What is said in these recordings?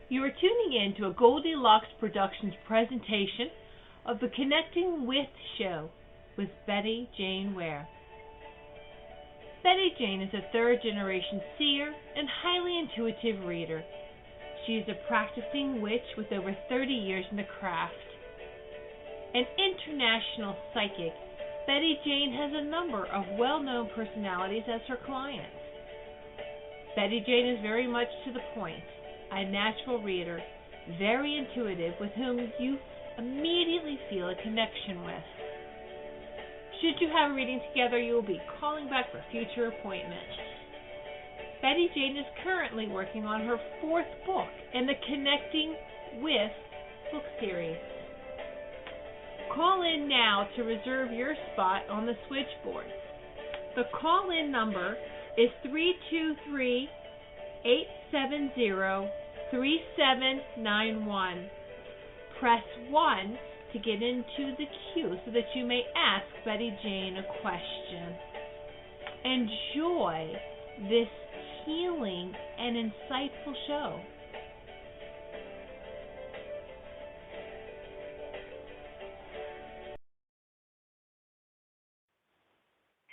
You are tuning in to a Goldilocks Productions presentation of the Connecting With show with Betty Jane Ware. Betty Jane is a third-generation seer and highly intuitive reader. She is a practicing witch with over 30 years in the craft. An international psychic, Betty Jane has a number of well-known personalities as her clients. Betty Jane is very much to the point, a natural reader, very intuitive, with whom you immediately feel a connection with. Should you have a reading together, you will be calling back for future appointments. Betty Jane is currently working on her 4th book in the Connecting With book series. Call in now to reserve your spot on the switchboard. The call-in number is 323-870-3791. Press 1 to get into the queue so that you may ask Betty Jane a question. Enjoy this healing and insightful show.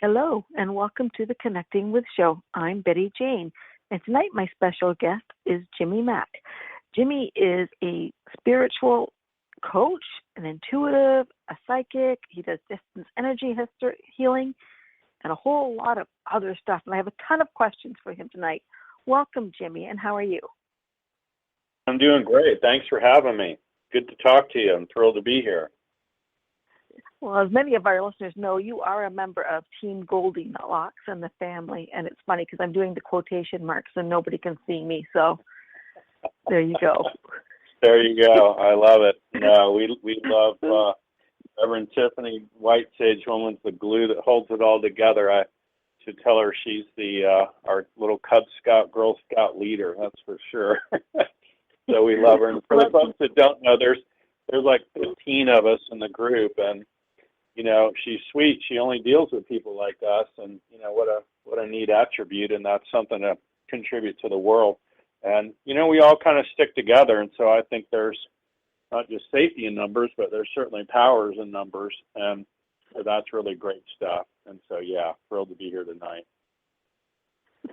Hello, and welcome to the Connecting With show. I'm Betty Jane, and tonight my special guest is Jimmy Mack. Jimmy is a spiritual coach, an intuitive, a psychic. He does distance energy healing, and a whole lot of other stuff. And I have a ton of questions for him tonight. Welcome, Jimmy, and how are you? I'm doing great. Thanks for having me. Good to talk to you. I'm thrilled to be here. Well, as many of our listeners know, you are a member of Team Goldilocks and the family, and it's funny because I'm doing the quotation marks and nobody can see me, so there you go. There you go. I love it. No, we love Reverend Tiffany White Sage Woman's the glue that holds it all together. I should tell her she's the our little Cub Scout, Girl Scout leader, that's for sure. So we love her. And for the folks that don't know, there's like 15 of us in the group, and you know, she's sweet. She only deals with people like us, and you know what a neat attribute, and that's something to contribute to the world. And you know, we all kind of stick together, and so I think there's not just safety in numbers, but there's certainly powers in numbers, and so that's really great stuff. And so, yeah, thrilled to be here tonight.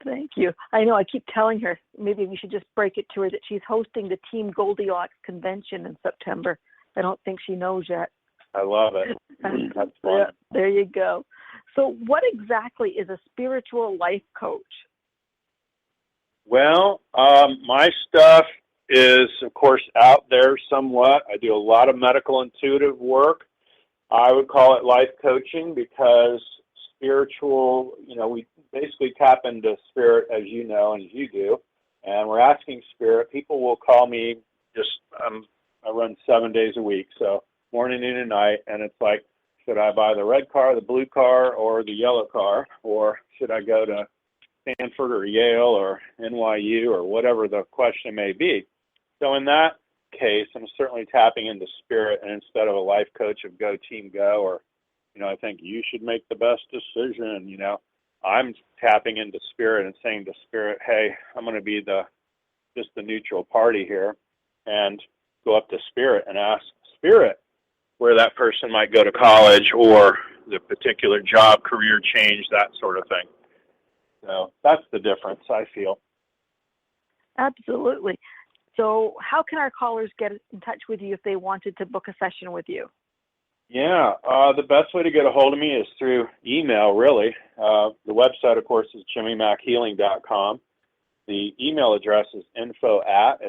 Thank you. I know I keep telling her maybe we should just break it to her that she's hosting the Team Goldilocks convention in September. I don't think she knows yet. I love it. That's fun. There you go. So what exactly is a spiritual life coach? Well, my stuff is, of course, out there somewhat. I do a lot of medical intuitive work. I would call it life coaching because spiritual, you know, we basically tap into spirit, as you know and as you do, and we're asking spirit. People will call me I run 7 days a week, so morning, noon, and night, and it's like, should I buy the red car, the blue car, or the yellow car, or should I go to Stanford or Yale or NYU or whatever the question may be? So in that case, I'm certainly tapping into spirit, and instead of a life coach of go team go, or, you know, I think you should make the best decision, you know, I'm tapping into spirit and saying to spirit, hey, I'm going to be just the neutral party here, and go up to spirit and ask spirit where that person might go to college or the particular job, career change, that sort of thing. So that's the difference, I feel. Absolutely. So how can our callers get in touch with you if they wanted to book a session with you? Yeah, the best way to get a hold of me is through email, really. The website, of course, is jimmymackhealing.com. The email address is info at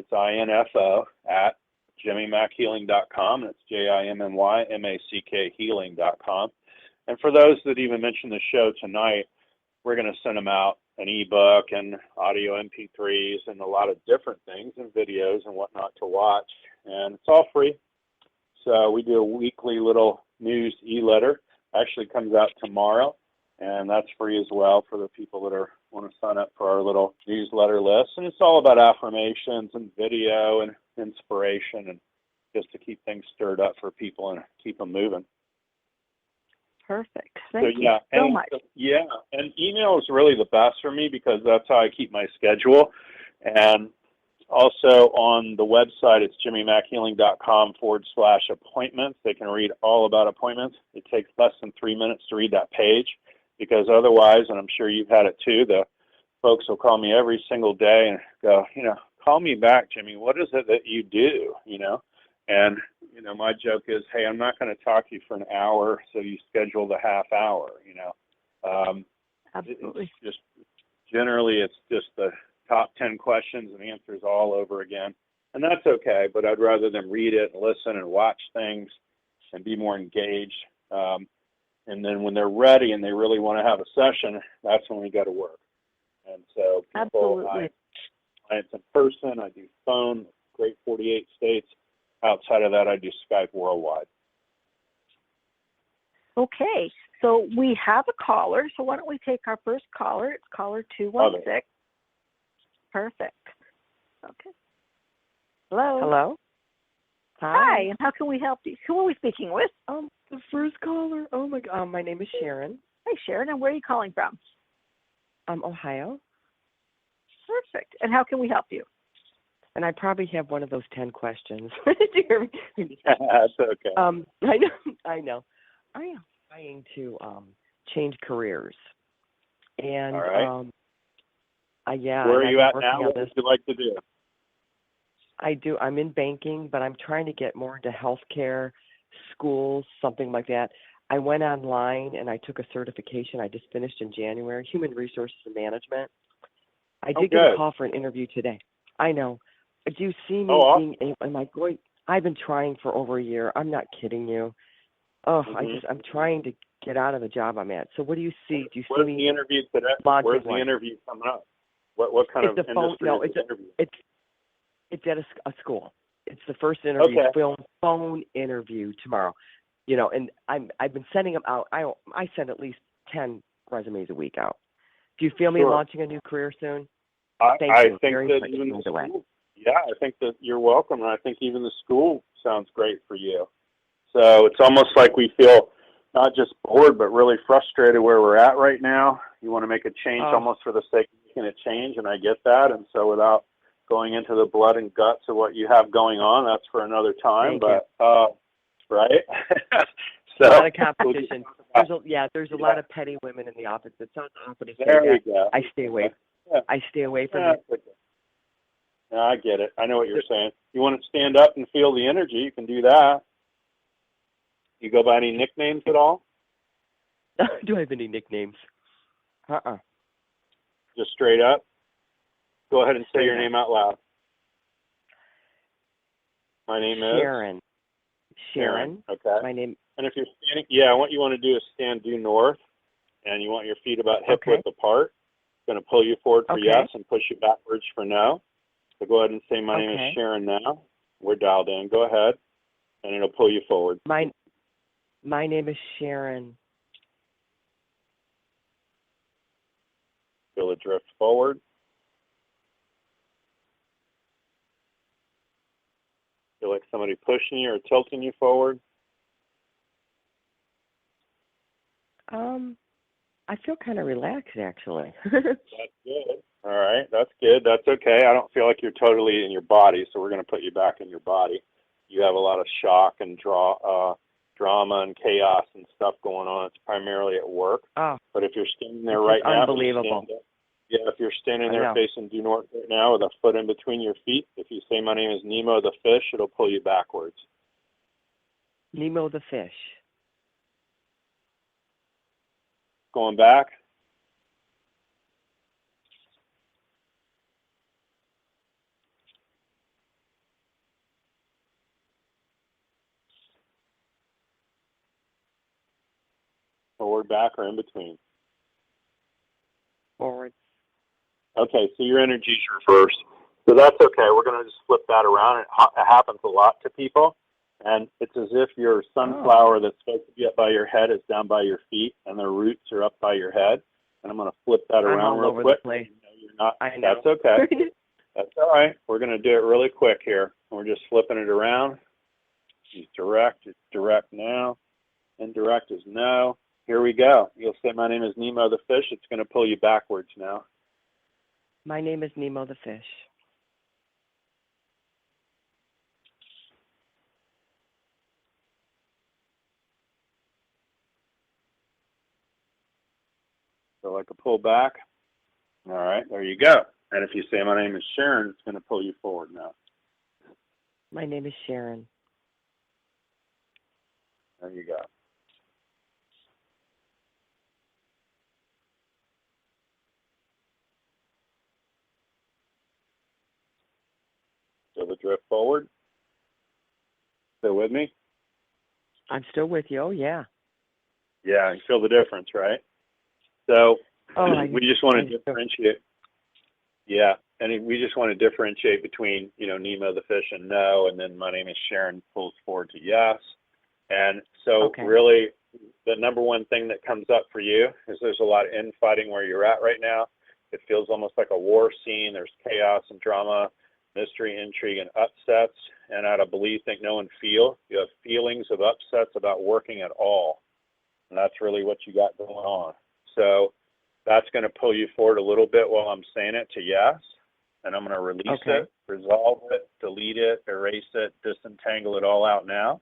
jimmymackhealing.com. It's JIMMYMACK healing.com. And for those that even mentioned the show tonight, we're going to send them out an ebook and audio MP3s and a lot of different things and videos and whatnot to watch. And it's all free. So we do a weekly little news e-letter. Actually comes out tomorrow, and that's free as well for the people that want to sign up for our little newsletter list. And it's all about affirmations and video and inspiration, and just to keep things stirred up for people and keep them moving. Perfect. Thank you so much. Yeah, and email is really the best for me because that's how I keep my schedule. And Also on the website, it's jimmymackhealing.com/appointments. They can read all about appointments. It takes less than 3 minutes to read that page, because otherwise, and I'm sure you've had it too, the folks will call me every single day and go, call me back, Jimmy. What is it that you do, And, my joke is, hey, I'm not going to talk to you for an hour, so you schedule the half hour, Absolutely. It's just, generally, it's just the top 10 questions and answers all over again. And that's okay, but I'd rather them read it and listen and watch things and be more engaged. And then when they're ready and they really want to have a session, that's when we go to work. And so people, it's in person, I do phone, great 48 states. Outside of that, I do Skype worldwide. Okay, so we have a caller, so why don't we take our first caller? It's caller 216. Perfect. Okay. Hello. Hello. Hi, and how can we help you? Who are we speaking with? The first caller. Oh my God. My name is Sharon. Hi, Sharon, and where are you calling from? Ohio. Perfect. And how can we help you? And I probably have one of those 10 questions. Did you hear me? That's okay. I know. I am trying to change careers. And all right. Yeah. Where are you at now? What would you like to do? I do. I'm in banking, but I'm trying to get more into healthcare, schools, something like that. I went online and I took a certification. I just finished in January, Human Resources and Management. I did get a call for an interview today. I know. Do you see me being able? Am I going? I've been trying for over a year. I'm not kidding you. Oh, I'm trying to get out of the job I'm at. So what do you see? Do you see me? Where's the interview today? Where's the interview coming up? What kind of industry is the interview? It's at a school. It's the first interview, phone interview tomorrow. And I've been sending them out. I send at least 10 resumes a week out. Do you feel me launching a new career soon? Thank you very much. I think that you're welcome, and I think even the school sounds great for you. So it's almost like we feel not just bored, but really frustrated where we're at right now. You want to make a change almost for the sake of making a change, and I get that. And so without going into the blood and guts of what you have going on, that's for another time. Right? So, a lot of competition. There's a lot of petty women in the office. It sounds awful to say that. Go. I stay away. I stay away from it. No, I get it. I know what you're saying. You want to stand up and feel the energy, you can do that. You go by any nicknames at all? Do I have any nicknames? Just straight up? Go ahead and say your name out loud. My name is? Sharon. Okay. My name. And if you're standing, what you want to do is stand due north, and you want your feet about hip width apart. It's going to pull you forward for yes and push you backwards for no. So go ahead and say, my name is Sharon now. We're dialed in. Go ahead, and it'll pull you forward. My name is Sharon. Feel it drift forward. Feel like somebody pushing you or tilting you forward? I feel kind of relaxed, actually. That's good. All right, that's good. That's okay. I don't feel like you're totally in your body, so we're going to put you back in your body. You have a lot of shock and drama and chaos and stuff going on. It's primarily at work. But if you're standing there right now, unbelievable. If you're standing there facing due north right now with a foot in between your feet, if you say, my name is Nemo the fish, it'll pull you backwards. Nemo the fish. Going back. Forward, back, or in between? Forward. Okay, so your energy's reversed. So that's okay. We're going to just flip that around. It happens a lot to people. And it's as if your sunflower that's supposed to be up by your head is down by your feet, and the roots are up by your head. And I'm going to flip that around real quick. The place. You're not. I know. That's okay. That's all right. We're going to do it really quick here. We're just flipping it around. It's direct now. Indirect is no. Here we go. You'll say, my name is Nemo the fish. It's going to pull you backwards now. My name is Nemo the fish. So like a pull back. All right, there you go. And if you say, my name is Sharon, it's going to pull you forward now. My name is Sharon. There you go. So the drift forward. Still with me? I'm still with you. Oh, yeah. Yeah, you feel the difference, right? So we just want to I differentiate. Yeah, and we just want to differentiate between, Nemo the fish and no, and then my name is Sharon pulls forward to yes. And so really the number one thing that comes up for you is there's a lot of infighting where you're at right now. It feels almost like a war scene. There's chaos and drama, mystery, intrigue, and upsets. And out of belief, think, know, and feel. You have feelings of upsets about working at all. And that's really what you got going on. So that's going to pull you forward a little bit while I'm saying it to yes. And I'm going to release it, resolve it, delete it, erase it, disentangle it all out now.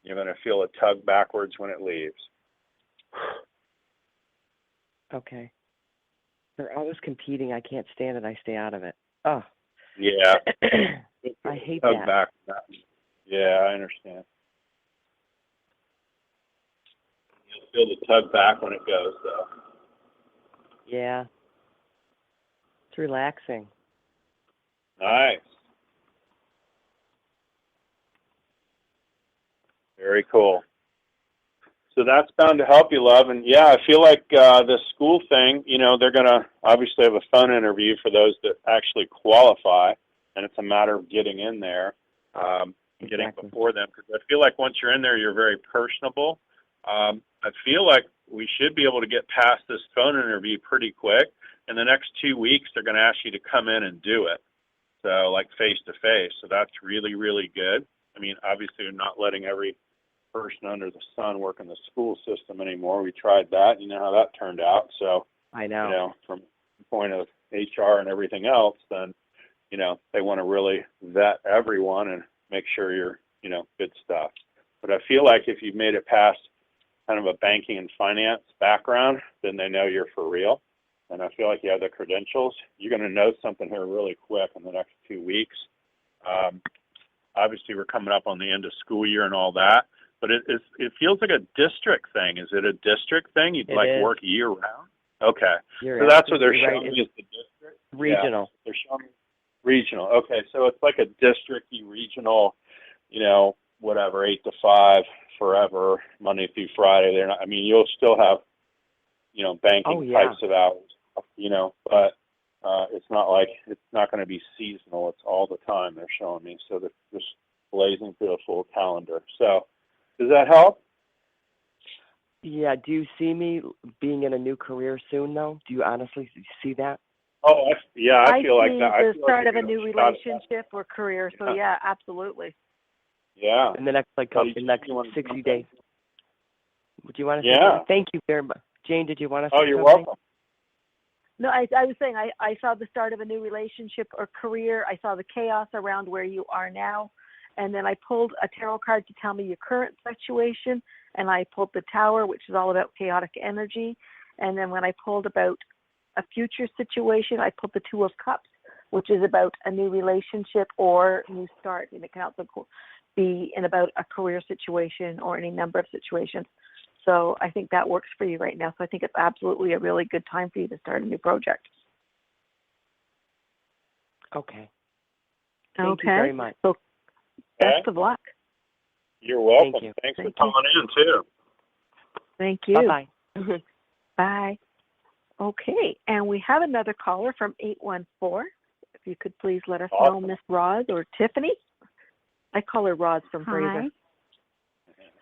You're going to feel a tug backwards when it leaves. Okay. They're always competing. I can't stand it. I stay out of it. Oh. Yeah. I hate tug that. Back. Yeah, I understand. You'll feel the tug back when it goes, though. Yeah. It's relaxing. Nice. Very cool. So that's bound to help you, love. And yeah, I feel like the school thing, they're going to obviously have a phone interview for those that actually qualify. And it's a matter of getting in there, getting before them. Because I feel like once you're in there, you're very personable. I feel like we should be able to get past this phone interview pretty quick. In the next 2 weeks, they're going to ask you to come in and do it. So like face to face. So that's really, really good. I mean, obviously you're not letting every person under the sun work in the school system anymore. We tried that. You know how that turned out. So, I know. From the point of HR and everything else, then, they want to really vet everyone and make sure you're, good stuff. But I feel like if you've made it past kind of a banking and finance background, then they know you're for real. And I feel like you have the credentials. You're going to know something here really quick in the next 2 weeks. Obviously, we're coming up on the end of school year and all that. But it feels like a district thing. Is it a district thing? You'd work year round? Okay. So that's what they're showing me is the district? Regional. Yeah, they're showing me regional. Okay, so it's like a district-y regional, 8 to 5 forever, Monday through Friday. They're not. I mean, you'll still have, banking types of hours, but it's not like it's not going to be seasonal. It's all the time. They're showing me. So they're just blazing through a full calendar. So. Does that help? Yeah. Do you see me being in a new career soon, though? Do you honestly see that? Oh, I feel like that. I see the start of a new relationship or career. So, yeah, absolutely. Yeah. In the next, in the next 60 days. Would you want to say something? That? Thank you very much. Jane, did you want to say something? Oh, you're welcome. No, I was saying I saw the start of a new relationship or career. I saw the chaos around where you are now. And then I pulled a tarot card to tell me your current situation, and I pulled the Tower, which is all about chaotic energy. And then when I pulled about a future situation, I pulled the Two of Cups, which is about a new relationship or new start. And it can also be in about a career situation or any number of situations. So I think that works for you right now. So I think it's absolutely a really good time for you to start a new project. Okay. Thank you very much. So best of luck. You're welcome. Thank you. Thanks for calling in, too. Thank you. Bye-bye. Bye. Okay, and we have another caller from 814. If you could please let us know, Miss Roz or Tiffany. I call her Roz from Fraser.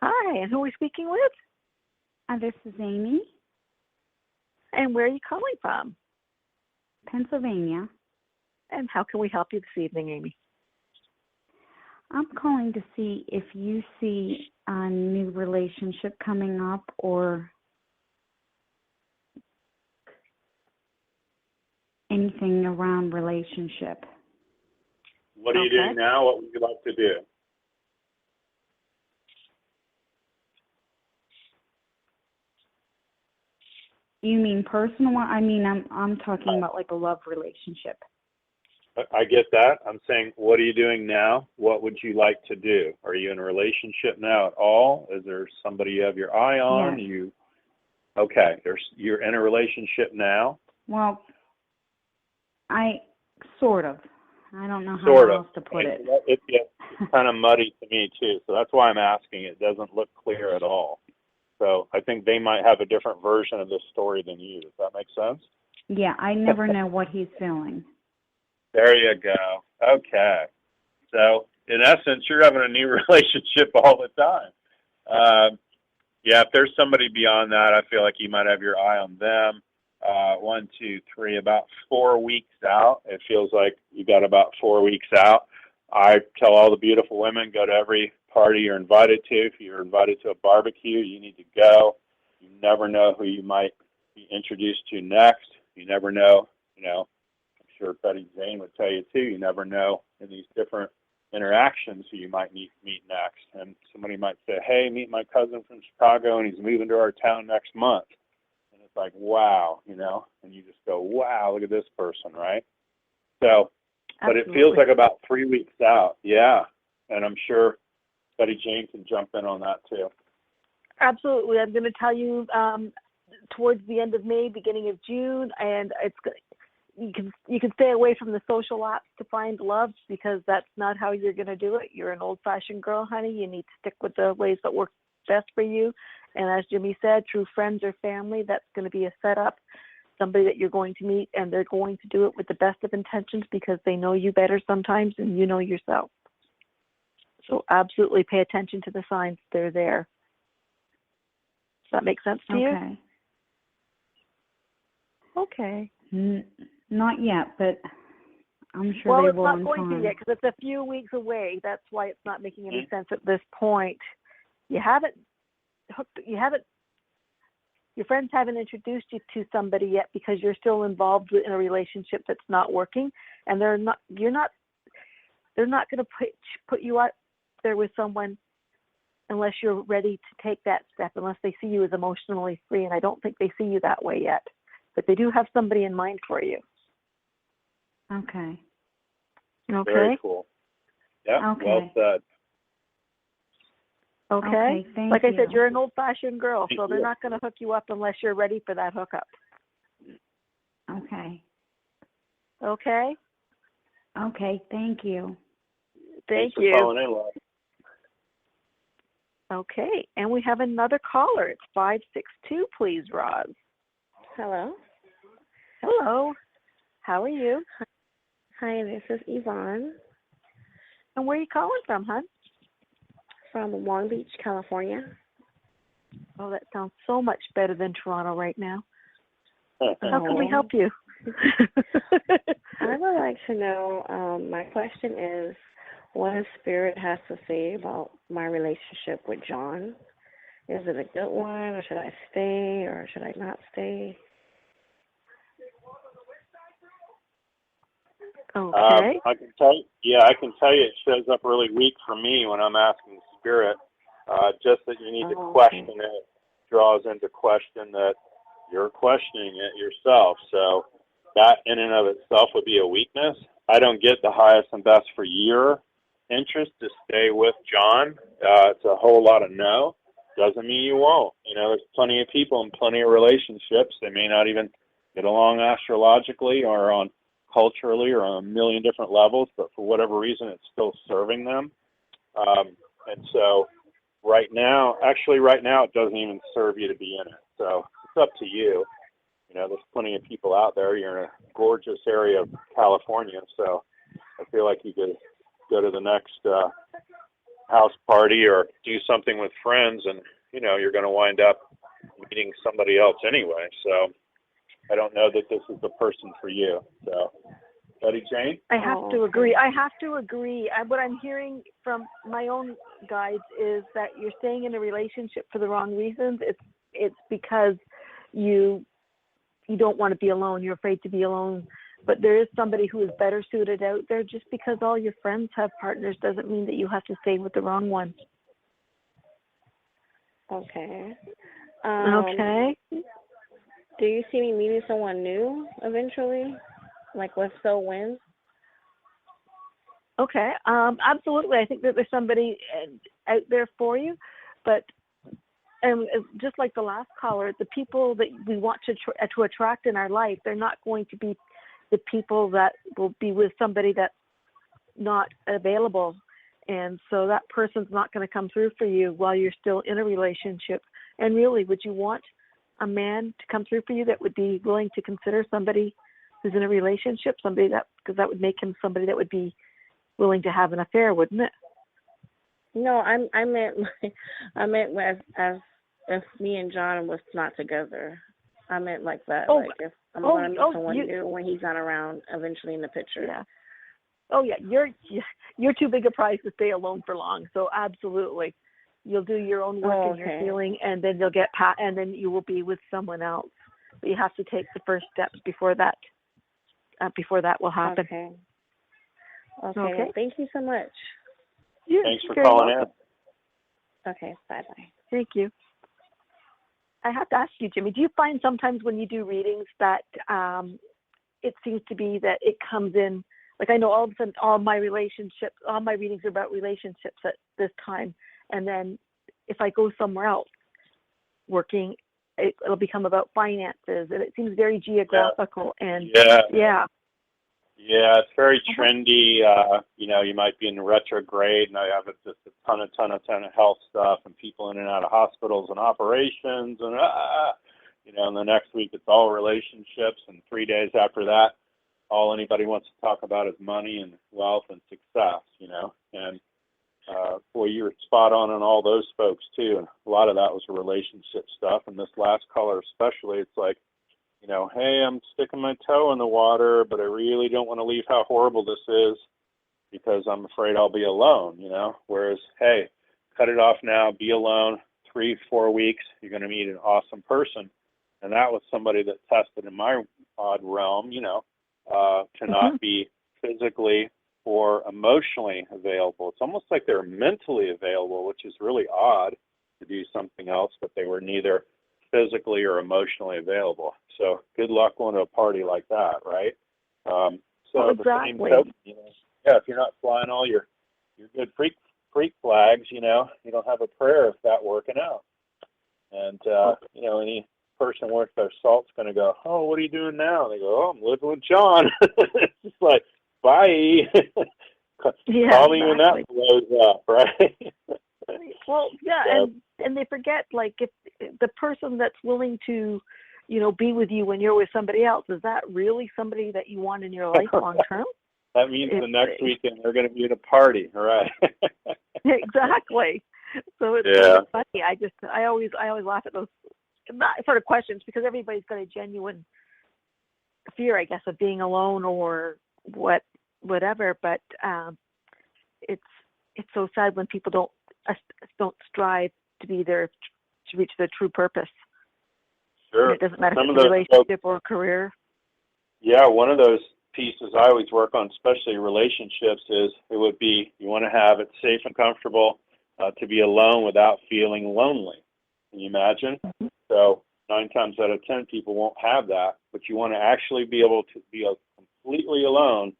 Hi, and who are we speaking with? This is Amy. And where are you calling from? Pennsylvania. And how can we help you this evening, Amy? I'm calling to see if you see a new relationship coming up or anything around relationship. What are you doing now? What would you like to do? You mean personal? I mean, I'm talking about like a love relationship. I get that. I'm saying, what are you doing now? What would you like to do? Are you in a relationship now at all? Is there somebody you have your eye on? Yes. Okay. You're in a relationship now? Well, I sort of. I don't know how Sort of. else to put it. It gets kind of muddy to me too, so that's why I'm asking. It doesn't look clear at all. So I think they might have a different version of this story than you. Does that make sense? Yeah, I never know what he's feeling. There you go. Okay. So in essence, you're having a new relationship all the time. Yeah, if there's somebody beyond that, I feel like you might have your eye on them. 1, 2, 3, about 4 weeks out. It feels like you got about 4 weeks out. I tell all the beautiful women, go to every party you're invited to. If you're invited to a barbecue, you need to go. You never know who you might be introduced to next. You never know, I'm sure Betty Jane would tell you too, you never know in these different interactions who you might meet next. And somebody might say, hey, meet my cousin from Chicago and he's moving to our town next month. And it's like, wow, and you just go, wow, look at this person, right? So, but Absolutely. it feels like about 3 weeks out. Yeah. And I'm sure Betty Jane can jump in on that too. Absolutely. I'm going to tell you towards the end of May, beginning of June, and you can stay away from the social apps to find love because that's not how you're going to do it. You're an old-fashioned girl, honey. You need to stick with the ways that work best for you. And as Jimmy said, true friends or family, that's going to be a setup, somebody that you're going to meet, and they're going to do it with the best of intentions because they know you better sometimes than you know yourself. So absolutely pay attention to the signs. They're there. Does that make sense to you? Okay. Not yet, but I'm sure they will in time. Well, it's not going to yet because it's a few weeks away. That's why it's not making any sense at this point. Your friends haven't introduced you to somebody yet because you're still involved in a relationship that's not working, and they're not going to put you out there with someone unless you're ready to take that step, unless they see you as emotionally free, and I don't think they see you that way yet. But they do have somebody in mind for you. Okay. Very cool. Yeah, okay. Well said. Okay. Thank like you. I said, you're an old-fashioned girl, so they're not going to hook you up unless you're ready for that hookup. Okay. Okay? Okay, thank you. Thanks for calling in, love. Okay, and we have another caller. It's 562, please, Roz. Hello. Hello. How are you? Hi, this is Yvonne. And where are you calling from, hon? From Long Beach, California. Oh, that sounds so much better than Toronto right now. Oh. How can we help you? I would like to know, my question is, what does Spirit has to say about my relationship with John? Is it a good one, or should I stay, or should I not stay? Okay. I can tell you it shows up really weak for me when I'm asking Spirit. Just that you need to question it draws into question that you're questioning it yourself. So that in and of itself would be a weakness. I don't get the highest and best for your interest to stay with John. It's a whole lot of no. Doesn't mean you won't. There's plenty of people in plenty of relationships. They may not even get along astrologically or on culturally or on a million different levels, but for whatever reason, it's still serving them. And so right now, it doesn't even serve you to be in it. So it's up to you. There's plenty of people out there. You're in a gorgeous area of California, so I feel like you could go to the next house party or do something with friends, and you're going to wind up meeting somebody else anyway. So I don't know that this is the person for you. So, Betty Jane? I have to agree. What I'm hearing from my own guides is that you're staying in a relationship for the wrong reasons. It's because you don't want to be alone. You're afraid to be alone. But there is somebody who is better suited out there. Just because all your friends have partners doesn't mean that you have to stay with the wrong one. Okay. Okay. Do do you see me meeting someone new eventually? Like with soul winds? Okay. Absolutely. I think that there's somebody out there for you, but just like the last caller, the people that we want to attract in our life, they're not going to be the people that will be with somebody that's not available. And so that person's not going to come through for you while you're still in a relationship. And really, would you want a man to come through for you that would be willing to consider somebody who's in a relationship, because that would make him somebody that would be willing to have an affair, wouldn't it? No, I meant as if me and John was not together. I meant like that. Like if I'm going to meet someone new when he's not around eventually in the picture. Yeah. Oh yeah, you're too big a prize to stay alone for long. So absolutely, you'll do your own work and your healing, and then you'll get and then you will be with someone else. But you have to take the first steps before that will happen. Okay. Well, thank you so much. Thanks for calling in. Okay. Bye. Thank you. I have to ask you, Jimmy, do you find sometimes when you do readings that it seems to be that it comes in, like I know all of a sudden all my readings are about relationships at this time, and then if I go somewhere else working, it'll become about finances, and it seems very geographical. And it's very trendy. You might be in retrograde, and I have just a ton of health stuff, and people in and out of hospitals and operations, and and the next week it's all relationships, and 3 days after that, all anybody wants to talk about is money and wealth and success. And boy, you were spot on all those folks too, and a lot of that was relationship stuff. And this last caller especially, it's like, hey, I'm sticking my toe in the water, but I really don't want to leave how horrible this is because I'm afraid I'll be alone, Whereas, hey, cut it off now, be alone, 3-4 weeks, you're going to meet an awesome person. And that was somebody that tested in my odd realm, to not be physically or emotionally available. It's almost like they're mentally available, which is really odd to do something else, but they were neither physically or emotionally available. So good luck going to a party like that, right? At the same token, if you're not flying all your good freak flags, you don't have a prayer of that working out. And any person worth their salt's going to go, oh, what are you doing now? And they go, oh, I'm living with John. It's just like, bye. Call me when that blows up, right? Well, and they forget, like, if the person that's willing to, be with you when you're with somebody else, is that really somebody that you want in your life long term? That means the next weekend they're going to be at a party, right? Exactly. So it's kind of funny. I always laugh at those sort of questions because everybody's got a genuine fear, I guess, of being alone or whatever. But it's so sad when people don't strive to be there to reach their true purpose. Sure. And it doesn't matter if it's a relationship or a career. Yeah, one of those pieces I always work on, especially relationships, is it would be you want to have it safe and comfortable to be alone without feeling lonely. Can you imagine? Mm-hmm. So 9 times out of 10 people won't have that, but you want to actually be able to be completely alone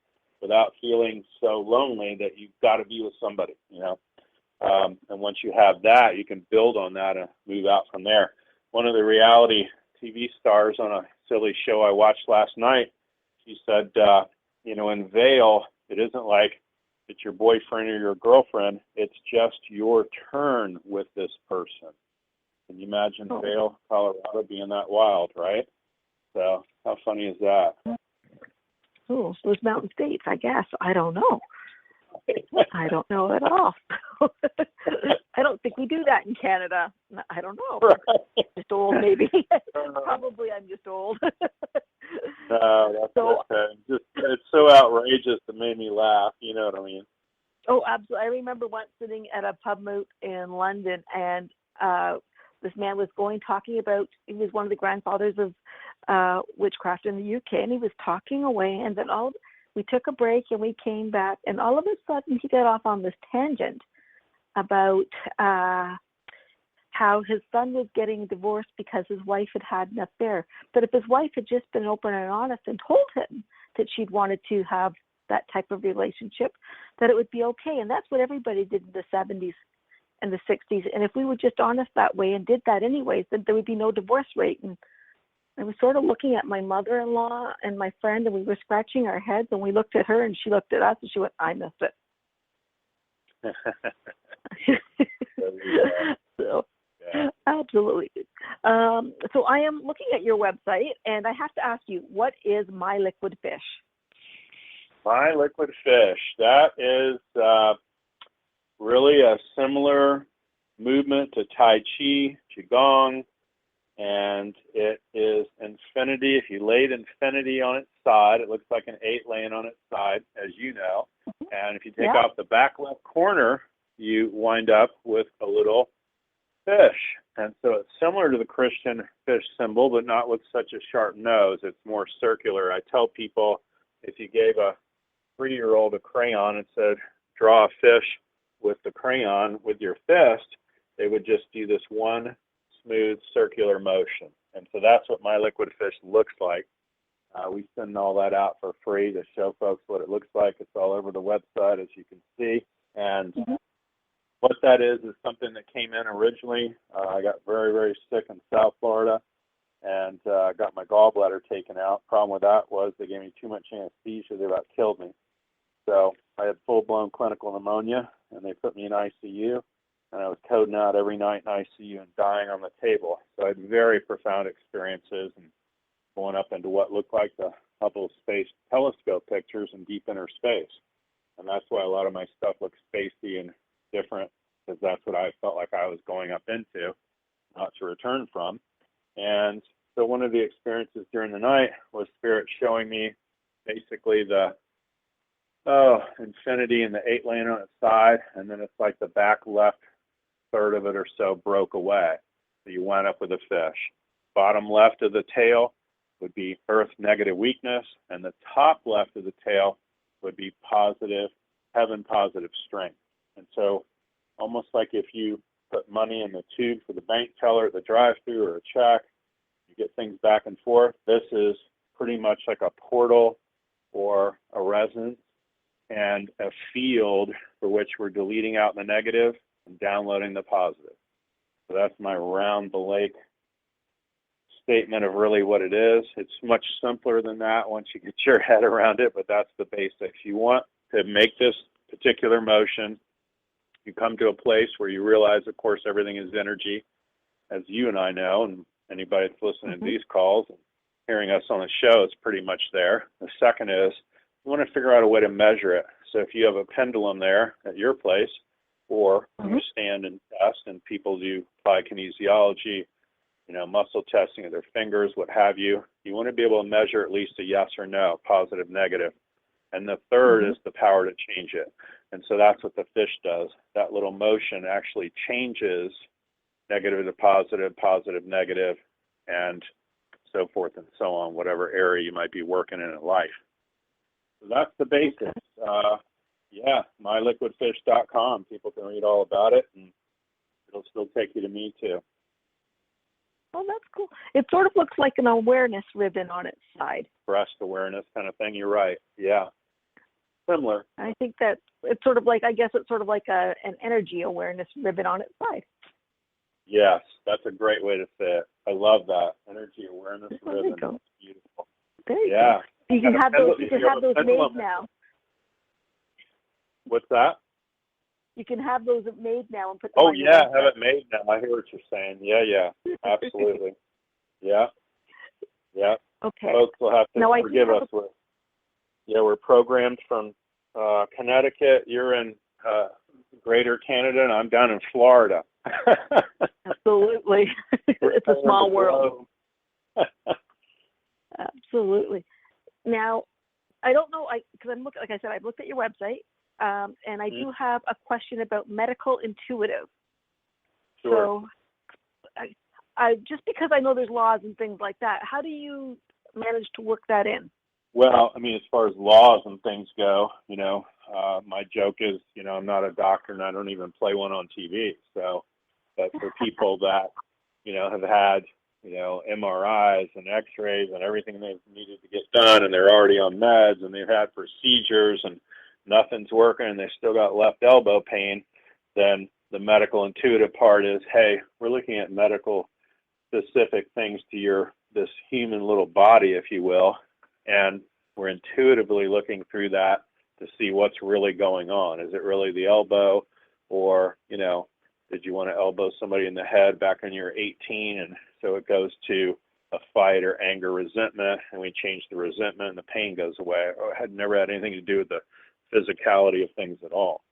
without feeling so lonely that you've got to be with somebody, And once you have that, you can build on that and move out from there. One of the reality TV stars on a silly show I watched last night, she said, in Vail, it isn't like it's your boyfriend or your girlfriend. It's just your turn with this person. Can you imagine Vail, Colorado being that wild, right? So how funny is that? Oh, those mountain states, I guess. I don't know. I don't know at all. I don't think we do that in Canada. I don't know. Right. Just old, maybe. Probably I'm just old. No, that's okay. It's so outrageous it made me laugh. You know what I mean? Oh, absolutely. I remember once sitting at a pub moot in London, and this man was talking about, he was one of the grandfathers of witchcraft in the UK, and he was talking away, and then we took a break and we came back, and all of a sudden he got off on this tangent about how his son was getting divorced because his wife had an affair. But if his wife had just been open and honest and told him that she'd wanted to have that type of relationship, that it would be okay. And that's what everybody did in the 70s and the 60s. And if we were just honest that way and did that anyways, then there would be no divorce rate. And I was sort of looking at my mother-in-law and my friend, and we were scratching our heads, and we looked at her, and she looked at us, and she went, I missed it. So, yeah. Absolutely. So I am looking at your website, and I have to ask you, what is My Liquid Fish? My Liquid Fish, that is really a similar movement to Tai Chi, Qigong, and it is infinity. If you laid infinity on its side, it looks like an 8 laying on its side, as you know. And if you take off the back left corner, you wind up with a little fish. And so it's similar to the Christian fish symbol, but not with such a sharp nose. It's more circular. I tell people, if you gave a 3-year-old a crayon and said, draw a fish with the crayon with your fist, they would just do this one smooth circular motion. And so that's what My Liquid Fish looks like. We send all that out for free to show folks what it looks like. It's all over the website, as you can see. And what that is something that came in originally. I got very, very sick in South Florida and got my gallbladder taken out. Problem with that was they gave me too much anesthesia. They about killed me. So I had full-blown clinical pneumonia, and they put me in ICU. And I was coding out every night in ICU and dying on the table. So I had very profound experiences and going up into what looked like the Hubble Space Telescope pictures in deep inner space. And that's why a lot of my stuff looks spacey and different, because that's what I felt like I was going up into, not to return from. And so one of the experiences during the night was Spirit showing me basically the infinity and the 8 laying on its side, and then it's like the back left third of it or so broke away. So you wind up with a fish. Bottom left of the tail would be earth negative weakness, and the top left of the tail would be positive, heaven positive strength. And so almost like if you put money in the tube for the bank teller at the drive-thru or a check, you get things back and forth. This is pretty much like a portal or a resonance and a field for which we're deleting out the negative and downloading the positive. So that's my round the lake statement of really what it is. It's much simpler than that once you get your head around it, but that's the basics. You want to make this particular motion. You come to a place where you realize, of course, everything is energy, as you and I know, and anybody that's listening to these calls and hearing us on the show is pretty much there. The second is you want to figure out a way to measure it. So if you have a pendulum there at your place, or you stand and test, and people do apply kinesiology, muscle testing of their fingers, what have you, you want to be able to measure at least a yes or no, positive, negative. And the third is the power to change it. And so that's what the fish does. That little motion actually changes negative to positive, positive, negative, and so forth and so on, whatever area you might be working in life. So that's the basics. myliquidfish.com. People can read all about it, and it'll still take you to me too. Oh, that's cool. It sort of looks like an awareness ribbon on its side. Breast awareness kind of thing. You're right. Yeah. Similar. I think that it's sort of like, I guess it's sort of like an energy awareness ribbon on its side. Yes, that's a great way to say it. I love that. Energy awareness ribbon. That's beautiful. There you go. You can have those. You can have those made now. What's that? You can have those made now and put them on your have website. it made now. I hear what you're saying. Yeah, absolutely. Yeah. Okay. Folks will have to forgive us. We're programmed from Connecticut. You're in Greater Canada, and I'm down in Florida. Absolutely. It's a small world. Absolutely. Now, I don't know, because I'm looking, like I said, I've looked at your website, and I do have a question about medical intuitive. Sure. So, I just because I know there's laws and things like that, how do you manage to work that in? Well, I mean, as far as laws and things go, my joke is, I'm not a doctor and I don't even play one on TV. So But for people that, have had, MRIs and x-rays and everything they've needed to get done, and they're already on meds, and they've had procedures and nothing's working, and they still got left elbow pain, then the medical intuitive part is, hey, we're looking at medical specific things to this human little body, if you will, and we're intuitively looking through that to see what's really going on. Is it really the elbow, or, did you want to elbow somebody in the head back when you were 18, and so it goes to a fight or anger, resentment, and we change the resentment and the pain goes away. It had never had anything to do with the physicality of things at all.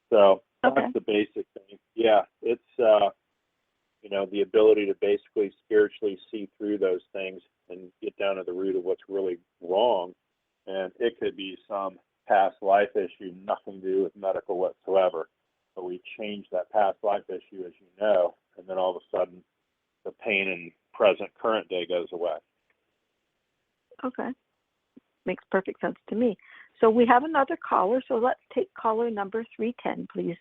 So that's the basic thing. Yeah, it's, the ability to basically spiritually see through those things and get down to the root of what's really wrong. And it could be some past life issue, nothing to do with medical whatsoever. But we change that past life issue, as you know, and then all of a sudden the pain in current day goes away. Okay. Makes perfect sense to me. So we have another caller, so let's take caller number 310, please.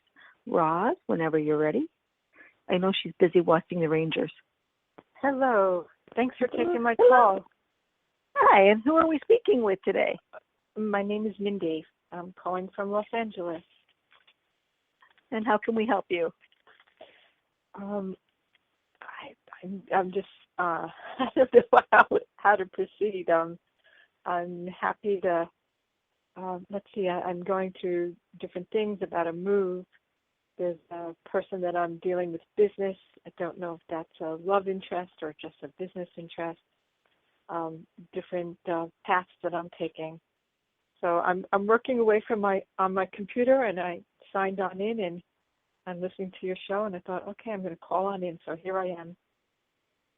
Roz, whenever you're ready. I know she's busy watching the Rangers. Hello. Thanks for taking my call. Hi, and who are we speaking with today? My name is Mindy. I'm calling from Los Angeles. And how can we help you? I'm just I don't know how to proceed. I'm happy to. Let's see. I'm going through different things about a move. There's a person that I'm dealing with business. I don't know if that's a love interest or just a business interest. Different paths that I'm taking. So I'm working away from on my computer, and I signed on in, and I'm listening to your show, and I thought, okay, I'm going to call on in. So here I am.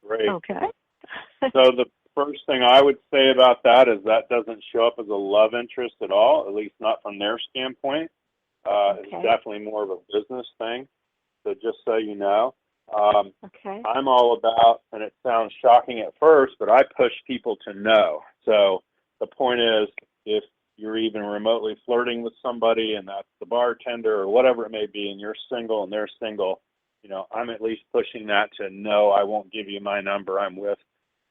Great. Okay. So the first thing I would say about that is that doesn't show up as a love interest at all, at least not from their standpoint. It's definitely more of a business thing. So just so you know, I'm all about, and it sounds shocking at first, but I push people to know. So the point is, if you're even remotely flirting with somebody and that's the bartender or whatever it may be, and you're single and they're single, I'm at least pushing that to no, I won't give you my number. I'm with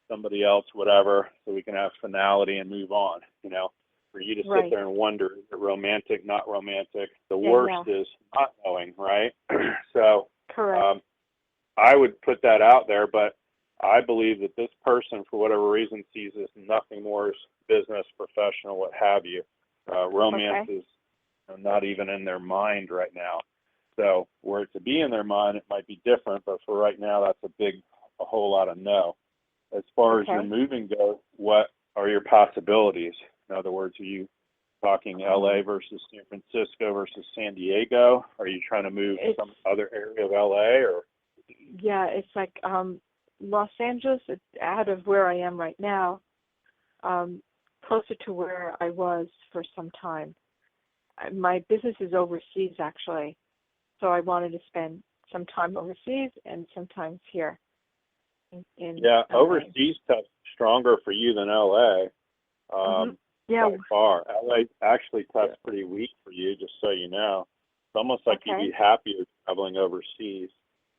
somebody else, whatever, so we can have finality and move on. For you to sit there and wonder, is it romantic, not romantic? The worst is not knowing, right? So I would put that out there, but I believe that this person, for whatever reason, sees this nothing more as business, professional, what have you. Romance is not even in their mind right now. So were it to be in their mind, it might be different, but for right now, that's a whole lot of no. As far as your moving goes, what are your possibilities? In other words, are you talking LA versus San Francisco versus San Diego? Are you trying to move to some other area of LA, or? Yeah, it's like Los Angeles. It's out of where I am right now, closer to where I was for some time. My business is overseas, actually, so I wanted to spend some time overseas and sometimes here. Yeah, overseas tests stronger for you than LA. By far. LA actually tests pretty weak for you, just so you know. It's almost like you'd be happier traveling overseas.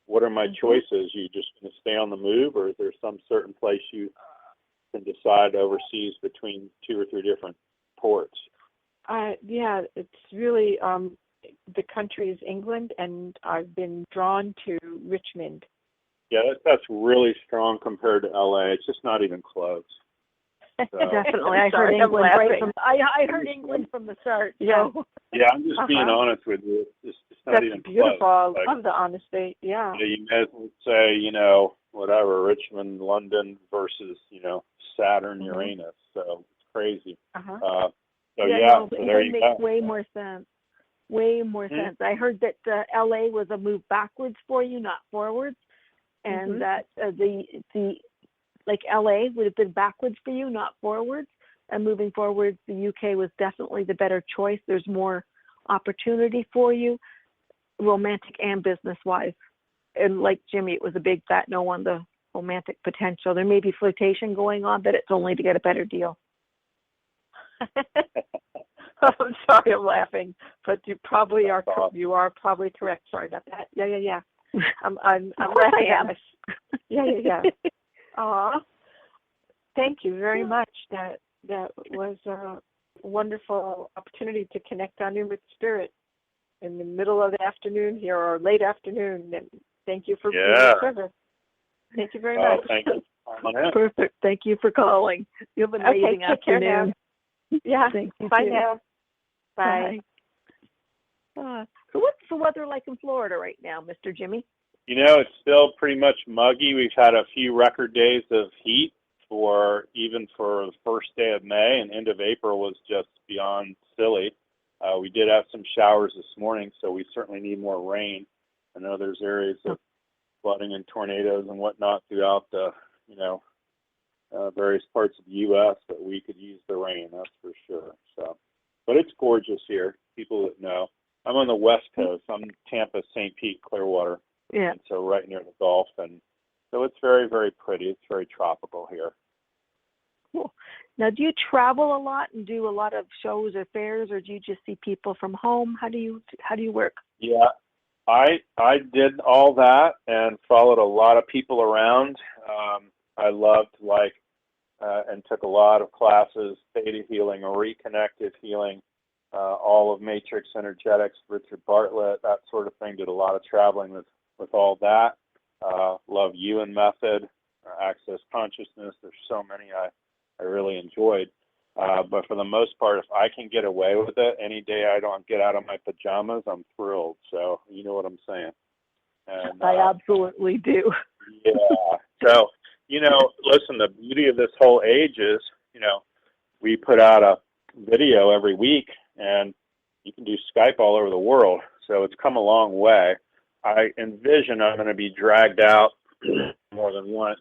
What are my choices? You just going to stay on the move, or is there some certain place you can decide overseas between 2 or 3 different ports? Yeah, it's really, the country is England, and I've been drawn to Richmond. Yeah, that's really strong compared to LA. It's just not even close. So. Definitely, I heard England I heard England from the start. Yeah, so. Yeah, I'm just being honest with you. It's not that's even beautiful. close. I love the honesty. Yeah. You may as well say, whatever, Richmond, London versus, Saturn, Uranus. So it's crazy. So so there you go. It makes way more sense. Way more sense. I heard that LA was a move backwards for you, not forwards, and that the like LA would have been backwards for you, not forwards, and moving forwards, the UK was definitely the better choice. There's more opportunity for you, romantic and business-wise. And like Jimmy, it was a big fat no on the romantic potential. There may be flirtation going on, but it's only to get a better deal. I'm sorry, I'm laughing, but you probably are. You are probably correct. Sorry about that. Yeah. I'm Of course laughing I at am. my. Yeah. Aw, thank you very much. That was a wonderful opportunity to connect on you with Spirit in the middle of the afternoon here, or late afternoon. And thank you for being of service. Thank you very much. Thank you. Perfect. Thank you for calling. You have an amazing take care now. afternoon. Yeah. Thank you Bye too. now. Bye. So what's the weather like in Florida right now, Mr. Jimmy? It's still pretty much muggy. We've had a few record days of heat for the first day of May, and end of April was just beyond silly. We did have some showers this morning, so we certainly need more rain. I know there's areas of flooding and tornadoes and whatnot throughout the, various parts of the U.S. that we could use the rain, that's for sure. So, but it's gorgeous here. People that know. I'm on the West Coast. I'm Tampa, St. Pete, Clearwater. Yeah. And so right near the Gulf. And so it's very, very pretty. It's very tropical here. Cool. Now, do you travel a lot and do a lot of shows or fairs, or do you just see people from home? How do you work? Yeah, I did all that and followed a lot of people around. I loved and took a lot of classes, theta healing, reconnected healing, all of matrix energetics, Richard Bartlett, that sort of thing. Did a lot of traveling with all that. Love Ewan method, access consciousness. There's so many I really enjoyed. But for the most part, if I can get away with it, any day I don't get out of my pajamas, I'm thrilled. So you know what I'm saying. And, I absolutely do. Yeah. So, listen, the beauty of this whole age is, we put out a video every week, and you can do Skype all over the world. So it's come a long way. I envision I'm going to be dragged out more than once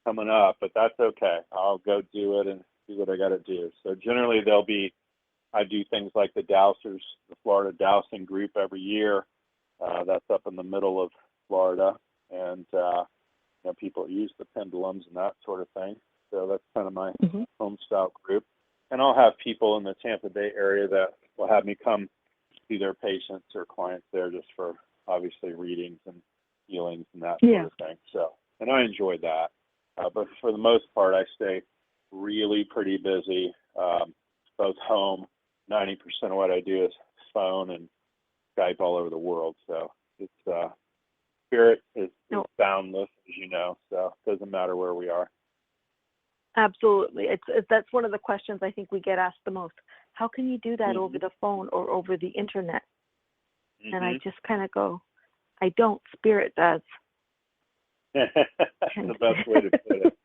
coming up, but that's okay. I'll go do it and do what I got to do. So generally I do things like the Dowsers, the Florida Dowsing group every year. That's up in the middle of Florida, and people use the pendulums and that sort of thing. So that's kind of my home style group. And I'll have people in the Tampa Bay area that will have me come see their patients or clients there just for obviously readings and healings and that sort of thing. So, and I enjoy that. But for the most part, I stay really pretty busy, both home. 90% of what I do is phone and Skype all over the world. So it's spirit is boundless, as you know. So it doesn't matter where we are. Absolutely. That's one of the questions I think we get asked the most. How can you do that over the phone or over the internet? And I just kind of go, I don't. Spirit does. That's the best way to put it.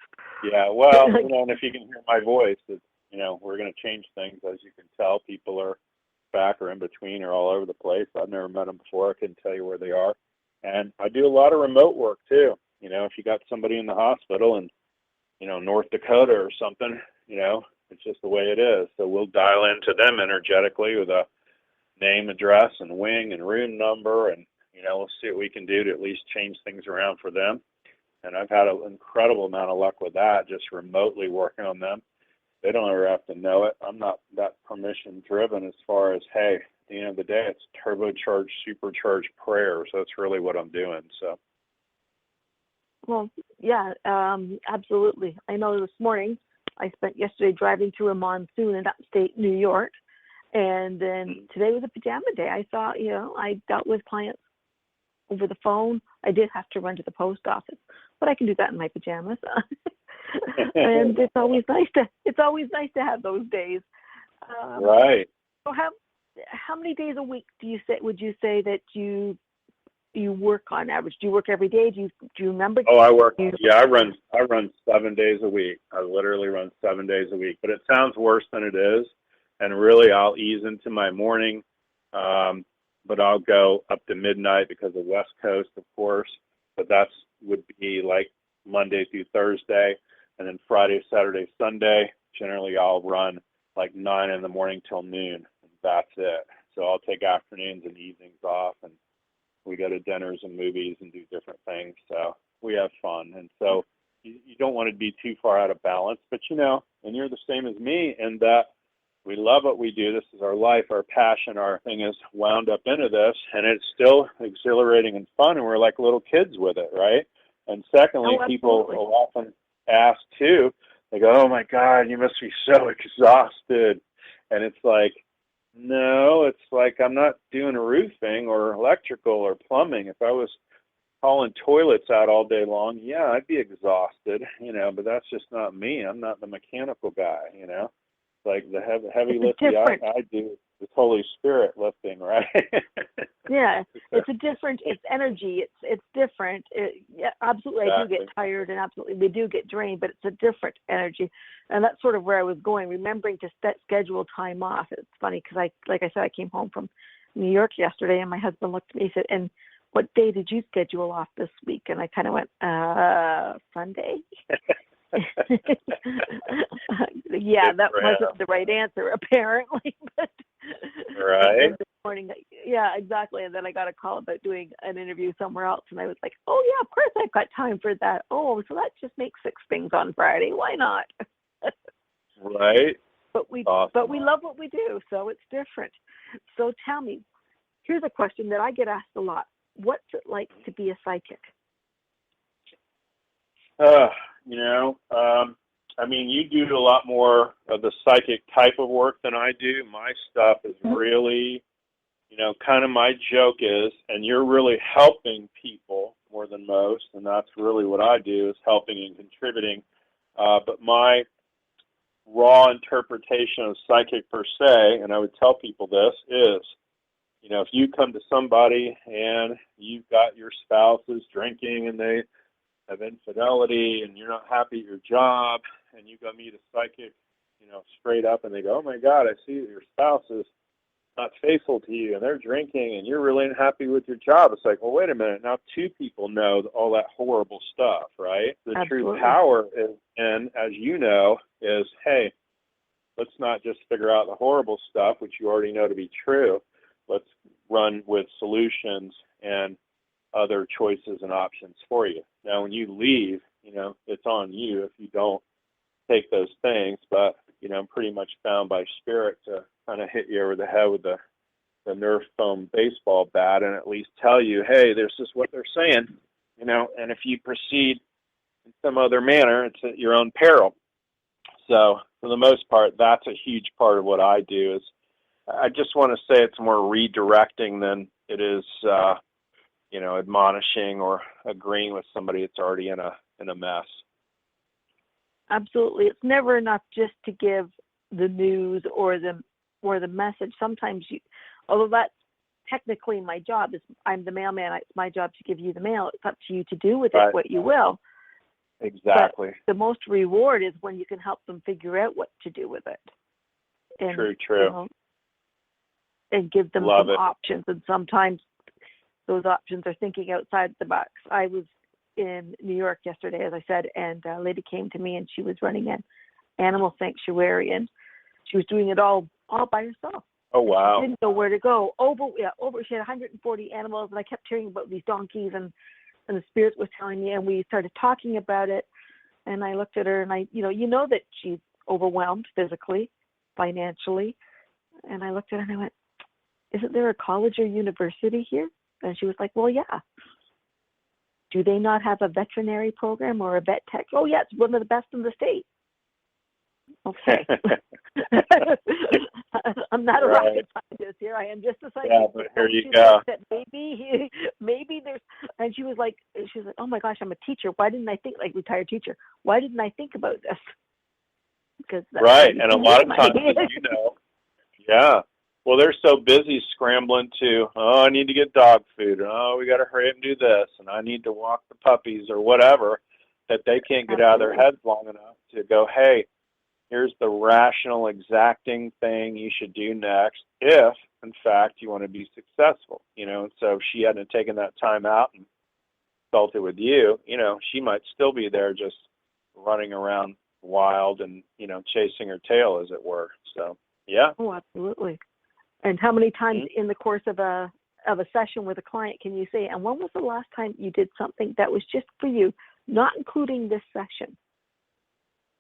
Yeah, well, and if you can hear my voice, we're going to change things. As you can tell, people are back or in between or all over the place. I've never met them before. I couldn't tell you where they are. And I do a lot of remote work, too. If you got somebody in the hospital in, North Dakota or something, it's just the way it is. So we'll dial into them energetically with a name, address, and wing and rune number, and, we'll see what we can do to at least change things around for them. And I've had an incredible amount of luck with that, just remotely working on them. They don't ever have to know it. I'm not that permission driven as far as, hey, at the end of the day, it's turbocharged, supercharged prayer. So that's really what I'm doing. So. Well, yeah, absolutely. I know this morning I spent yesterday driving through a monsoon in upstate New York. And then today was a pajama day. I thought, I dealt with clients over the phone. I did have to run to the post office, but I can do that in my pajamas. And it's always nice to have those days. Right. So how many days a week would you say that you work on average? Do you work every day? Do you remember? Oh, I work. Yeah, I run 7 days a week. I literally run 7 days a week, but it sounds worse than it is. And really, I'll ease into my morning, but I'll go up to midnight because of West Coast, of course. But would be like Monday through Thursday, and then Friday, Saturday, Sunday. Generally, I'll run like 9 in the morning till noon, and that's it. So I'll take afternoons and evenings off, and we go to dinners and movies and do different things. So we have fun, and so you don't want to be too far out of balance. But and you're the same as me in that we love what we do. This is our life, our passion, our thing is wound up into this, and it's still exhilarating and fun, and we're like little kids with it, right? And secondly, people will often ask too, they go, oh my God, you must be so exhausted. And it's like, no, it's like I'm not doing roofing or electrical or plumbing. If I was hauling toilets out all day long, yeah, I'd be exhausted, but that's just not me. I'm not the mechanical guy, Like the heavy lifting I do is Holy Spirit lifting, right? Yeah, it's energy. It's different. Yeah, absolutely. Exactly. I do get tired, and absolutely we do get drained, but it's a different energy, and that's sort of where I was going. Remembering to schedule time off. It's funny because like I said, I came home from New York yesterday, and my husband looked at me and said, "And what day did you schedule off this week?" And I kind of went, Sunday. Yeah, that wasn't the right answer, apparently. But right. This morning, yeah, exactly. And then I got a call about doing an interview somewhere else, and I was like, "Oh yeah, of course I've got time for that. Oh, so that just makes 6 things on Friday. Why not?" Right. But we love what we do, so it's different. So tell me, here's a question that I get asked a lot: what's it like to be a psychic? You do a lot more of the psychic type of work than I do. My stuff is really, kind of my joke is, and you're really helping people more than most, and that's really what I do is helping and contributing. But my raw interpretation of psychic per se, and I would tell people this, is, if you come to somebody and you've got your spouse is drinking and they have infidelity and you're not happy at your job and you go meet a psychic, straight up and they go, oh my God, I see that your spouse is not faithful to you and they're drinking and you're really unhappy with your job. It's like, well, wait a minute. Now 2 people know all that horrible stuff, right? The Absolutely. True power is, and as you know, is, hey, let's not just figure out the horrible stuff, which you already know to be true. Let's run with solutions and other choices and options for you. Now, when you leave, it's on you if you don't take those things, but, I'm pretty much bound by spirit to kind of hit you over the head with the Nerf foam baseball bat and at least tell you, hey, this is what they're saying, and if you proceed in some other manner, it's at your own peril. So for the most part, that's a huge part of what I do is I just want to say it's more redirecting than it is, admonishing or agreeing with somebody that's already in a mess. Absolutely. It's never enough just to give the news or the message. Sometimes although that's technically my job, is I'm the mailman, it's my job to give you the mail. It's up to you to do with it what you will. Exactly. But the most reward is when you can help them figure out what to do with it. And, True. And give them some options. And sometimes those options are thinking outside the box. I was in New York yesterday, as I said, and a lady came to me and she was running an animal sanctuary and she was doing it all by herself. Oh, wow. She didn't know where to go. She had 140 animals, and I kept hearing about these donkeys, and the spirit was telling me, and we started talking about it, and I looked at her, and I, that she's overwhelmed physically, financially, and I looked at her and I went, isn't there a college or university here? And she was like, well, yeah. Do they not have a veterinary program or a vet tech? Oh, yeah, it's one of the best in the state. Okay. I'm not a rocket scientist here. I am just a scientist. Yeah, but here you go. Maybe there's, and she was like, oh my gosh, I'm a teacher. Why didn't I think, like retired teacher? Why didn't I think about this? Because right, and a lot of times, yeah. Well, they're so busy scrambling to, I need to get dog food, and we got to hurry up and do this, and I need to walk the puppies or whatever, that they can't get out of their heads long enough to go, hey, here's the rational, exacting thing you should do next if, in fact, you want to be successful, And so if she hadn't taken that time out and felt it with you, she might still be there just running around wild and, chasing her tail, as it were. So, yeah. Oh, absolutely. And how many times in the course of a session with a client can you say, and when was the last time you did something that was just for you, not including this session?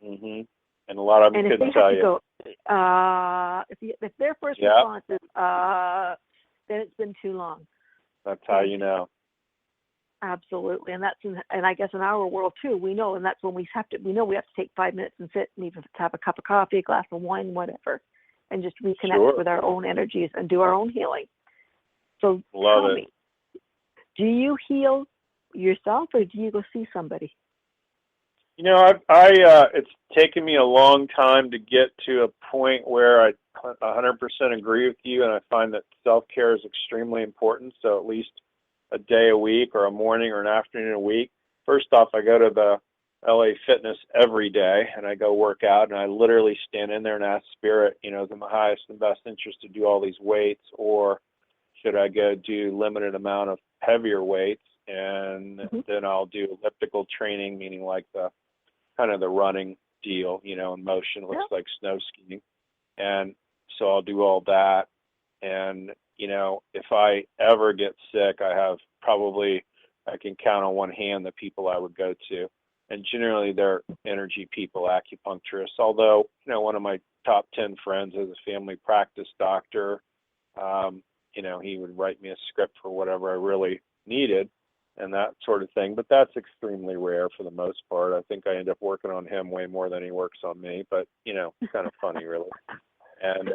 Mm-hmm. And a lot of them couldn't tell you. If their first response is then it's been too long. That's how you know. Absolutely, and I guess in our world too, we know, and that's when we have to take 5 minutes and sit and even have a cup of coffee, a glass of wine, whatever, and just reconnect with our own energies and do our own healing. So tell me, do you heal yourself or do you go see somebody? You know, I it's taken me a long time to get to a point where I 100% agree with you, and I find that self-care is extremely important. So at least a day a week or a morning or an afternoon a week. First off, I go to the LA Fitness every day, and I go work out, and I literally stand in there and ask Spirit, is it in my highest and best interest to do all these weights, or should I go do limited amount of heavier weights, and then I'll do elliptical training, meaning like the kind of the running deal, in motion, looks like snow skiing. And so I'll do all that. And, if I ever get sick, I can count on one hand the people I would go to. And generally they're energy people, acupuncturists. Although, one of my top 10 friends is a family practice doctor. He would write me a script for whatever I really needed and that sort of thing. But that's extremely rare for the most part. I think I end up working on him way more than he works on me. But, kind of funny, really. And,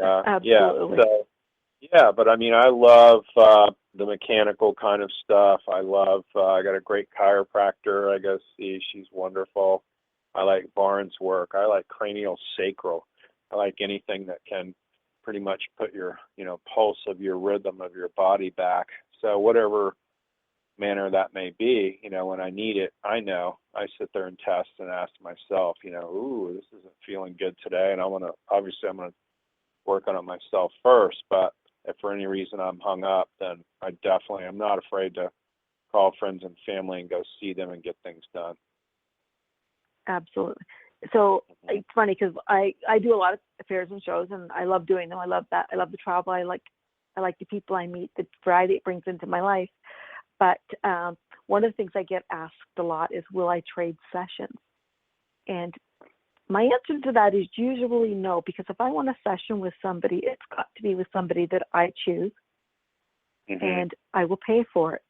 but I mean, I love the mechanical kind of stuff. I got a great chiropractor I go see. She's wonderful. I like Barnes work. I like cranial sacral. I like anything that can pretty much put your, pulse of your rhythm of your body back. So whatever manner that may be, when I need it, I know. I sit there and test and ask myself, this isn't feeling good today. And I'm going to work on it myself first. But if for any reason I'm hung up, then I'm not afraid to call friends and family and go see them and get things done. Absolutely. So it's funny because I do a lot of fairs and shows, and I love doing them. I love that. I love the travel. I like the people I meet, the variety it brings into my life. But one of the things I get asked a lot is, will I trade sessions? And my answer to that is usually no, because if I want a session with somebody, it's got to be with somebody that I choose, and I will pay for it.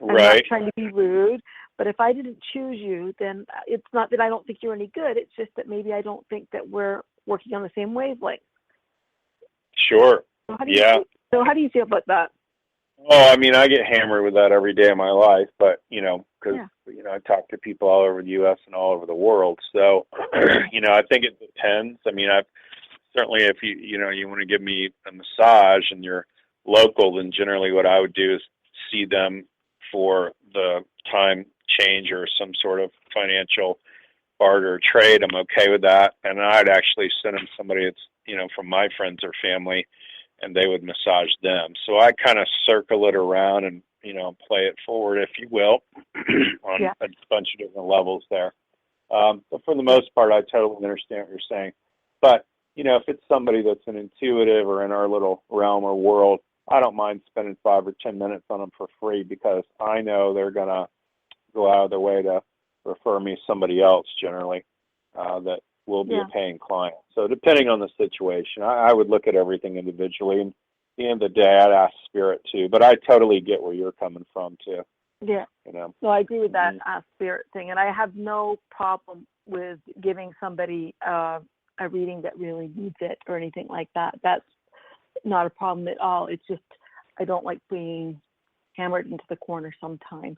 I'm not trying to be rude, but if I didn't choose you, then it's not that I don't think you're any good. It's just that maybe I don't think that we're working on the same wavelength. Sure. So how do you feel about that? Well, I mean, I get hammered with that every day of my life, but, because, I talk to people all over the U.S. and all over the world. So, I think it depends. I mean, certainly if you want to give me a massage and you're local, then generally what I would do is see them for the time change or some sort of financial barter or trade. I'm okay with that. And I'd actually send them somebody that's, from my friends or family, and they would massage them. So I kind of circle it around and, play it forward, if you will, on a bunch of different levels there. But for the most part, I totally understand what you're saying. But, if it's somebody that's an intuitive or in our little realm or world, I don't mind spending 5 or 10 minutes on them for free, because I know they're going to go out of their way to refer me somebody else generally that will be a paying client. So depending on the situation, I would look at everything individually. And at the end of the day, I'd ask Spirit too. But I totally get where you're coming from too. Yeah. No, I agree with that Spirit thing. And I have no problem with giving somebody a reading that really needs it or anything like that. That's not a problem at all. It's just I don't like being hammered into the corner sometimes.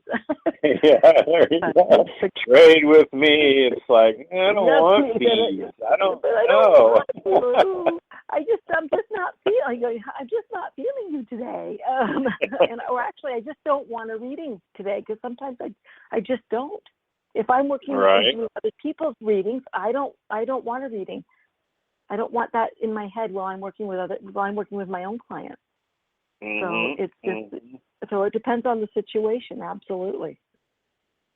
Yeah, there you go. Trade with me. It's like, I don't want these. I don't know. I'm just not feeling you today. Or actually, I just don't want a reading today, because sometimes I just don't. If I'm working with other people's readings, I don't want a reading. I don't want that in my head while I'm working with my own clients. So it's just so it depends on the situation. Absolutely.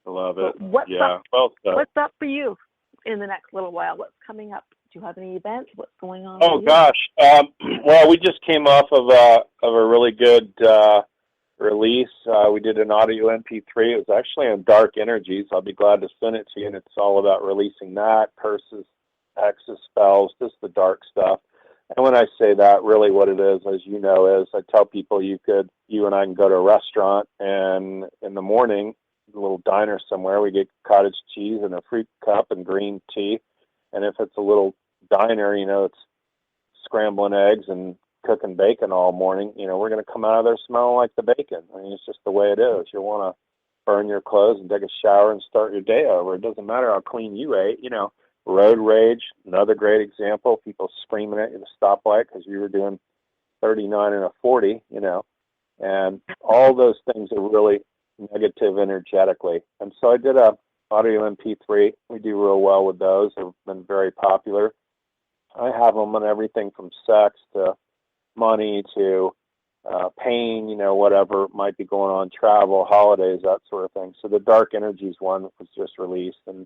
I love it. What's up for you in the next little while? What's coming up? Do you have any events? What's going on? Oh gosh. Well, we just came off of a really good release. We did an audio MP3. It was actually on dark energies. I'll be glad to send it to you. And it's all about releasing that. Curses, hexes, spells, just the dark stuff. And when I say that, really what it is, as you know, is I tell people you and I can go to a restaurant, and in the morning, a little diner somewhere, we get cottage cheese and a fruit cup and green tea. And if it's a little diner, it's scrambling eggs and cooking bacon all morning, we're going to come out of there smelling like the bacon. I mean, it's just the way it is. You'll want to burn your clothes and take a shower and start your day over. It doesn't matter how clean you ate. Road rage, another great example. People screaming at you at the stoplight because you were doing 39 and a 40, and all those things are really negative energetically. And so I did a audio MP3. We do real well with those. They've been very popular. I have them on everything from sex to money to pain, whatever might be going on, travel, holidays, that sort of thing. So the Dark Energies one was just released, and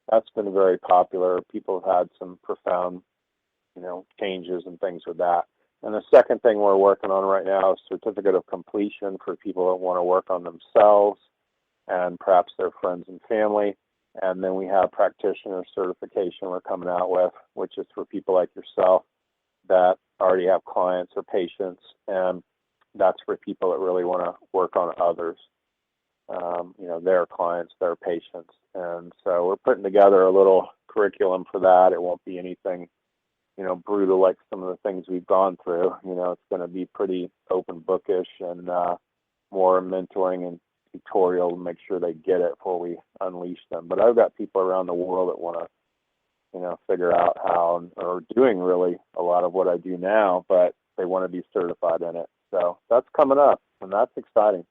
that's been very popular. People have had some profound, changes and things with that. And the second thing we're working on right now is certificate of completion for people that want to work on themselves and perhaps their friends and family. And then we have practitioner certification we're coming out with, which is for people like yourself that already have clients or patients, and that's for people that really want to work on others, their clients, their patients. And so we're putting together a little curriculum for that. It won't be anything, brutal like some of the things we've gone through. It's going to be pretty open bookish and more mentoring and tutorial to make sure they get it before we unleash them. But I've got people around the world that want to, figure out how, or doing really a lot of what I do now, but they want to be certified in it. So that's coming up, and that's exciting.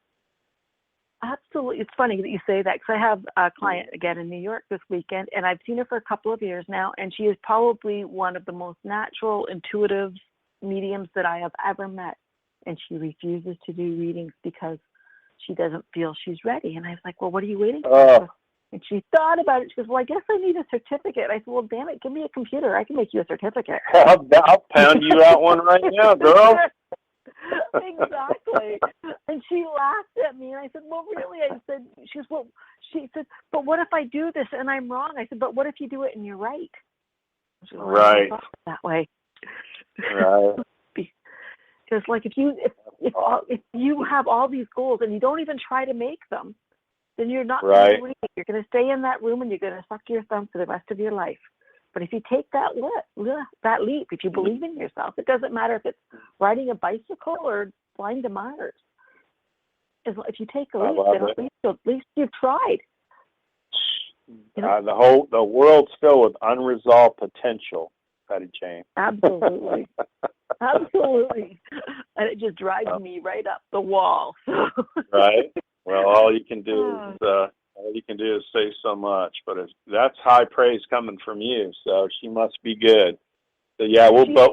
Absolutely. It's funny that you say that, because I have a client again in New York this weekend, and I've seen her for a couple of years now, and she is probably one of the most natural, intuitive mediums that I have ever met. And she refuses to do readings because she doesn't feel she's ready. And I was like, well, what are you waiting for? And she thought about it. She goes, well, I guess I need a certificate. I said, well, damn it, give me a computer. I can make you a certificate. I'll pound you out one right now, girl. Exactly. And she laughed at me, and I said, well, really? She said, but what if I do this and I'm wrong? I said, but what if you do it and you're right? She goes, well, I never thought that way. Right. Because like if you have all these goals and you don't even try to make them, then you're not going to read. You're going to stay in that room and you're going to suck your thumb for the rest of your life. But if you take that leap, if you believe in yourself, it doesn't matter if it's riding a bicycle or flying to Mars. If you take a leap, then at least you've tried. The world's filled with unresolved potential, Betty Jane. Absolutely. Absolutely. And it just drives me right up the wall. Right. Well, all you can do is say so much, but that's high praise coming from you. So she must be good. So yeah, we'll both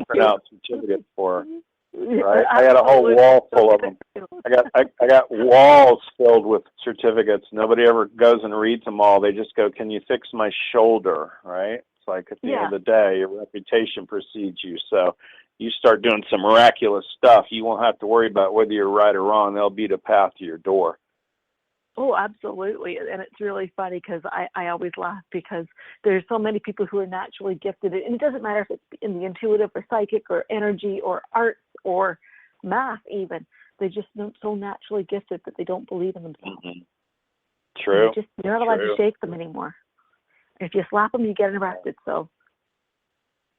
print out certificates for her. Right? I got a whole wall full of them. I got walls filled with certificates. Nobody ever goes and reads them all. They just go, "Can you fix my shoulder?" Right? It's like at the end of the day, your reputation precedes you. So you start doing some miraculous stuff, you won't have to worry about whether you're right or wrong. They'll be the path to your door. Oh, absolutely. And it's really funny because I always laugh because there's so many people who are naturally gifted. And it doesn't matter if it's in the intuitive or psychic or energy or arts or math even. They're just so naturally gifted that they don't believe in themselves. Mm-hmm. True. You're not allowed to shake them anymore. If you slap them, you get arrested. So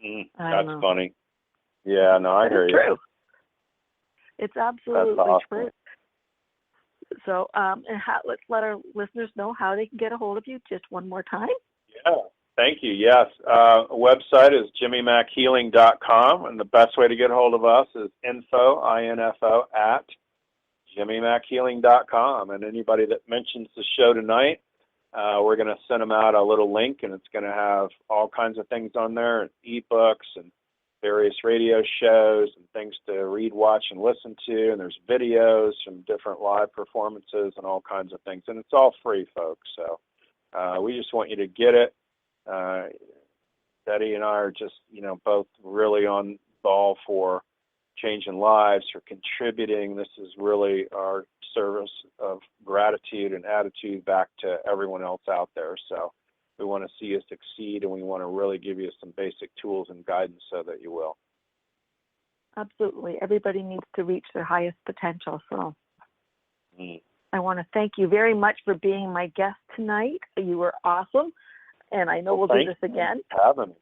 that's funny. Yeah, no, I hear you. True. It's absolutely true. So, let's let our listeners know how they can get a hold of you just one more time. Yeah, thank you. Yes, website is jimmymackhealing.com, and the best way to get a hold of us is info at jimmymackhealing.com. And anybody that mentions the show tonight, we're going to send them out a little link, and it's going to have all kinds of things on there, and ebooks and various radio shows and things to read, watch, and listen to. And there's videos from different live performances and all kinds of things. And it's all free, folks. So we just want you to get it. Betty and I are just, both really on ball for changing lives, for contributing. This is really our service of gratitude and attitude back to everyone else out there. So We want to see you succeed, and we want to really give you some basic tools and guidance so that you will. Absolutely. Everybody needs to reach their highest potential. So I want to thank you very much for being my guest tonight. You were awesome, and I know we'll do this again. Thanks for having me.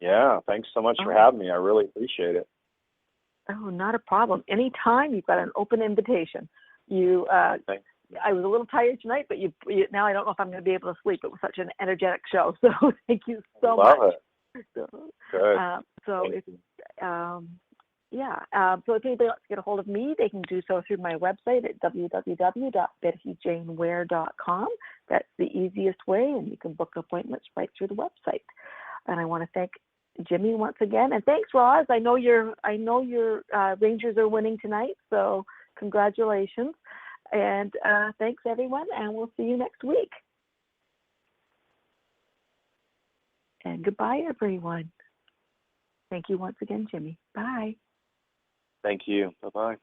Yeah, thanks so much for having me. I really appreciate it. Oh, not a problem. Anytime, you've got an open invitation. Thanks. I was a little tired tonight, but you now I don't know if I'm going to be able to sleep. It was such an energetic show, so thank you so much. Love it. Good. So if anybody wants to get a hold of me, they can do so through my website at www.bettyjaneware.com. That's the easiest way, and you can book appointments right through the website. And I want to thank Jimmy once again, and thanks, Roz. I know your Rangers are winning tonight, so congratulations. And thanks, everyone, and we'll see you next week. And goodbye, everyone. Thank you once again, Jimmy. Bye. Thank you. Bye-bye.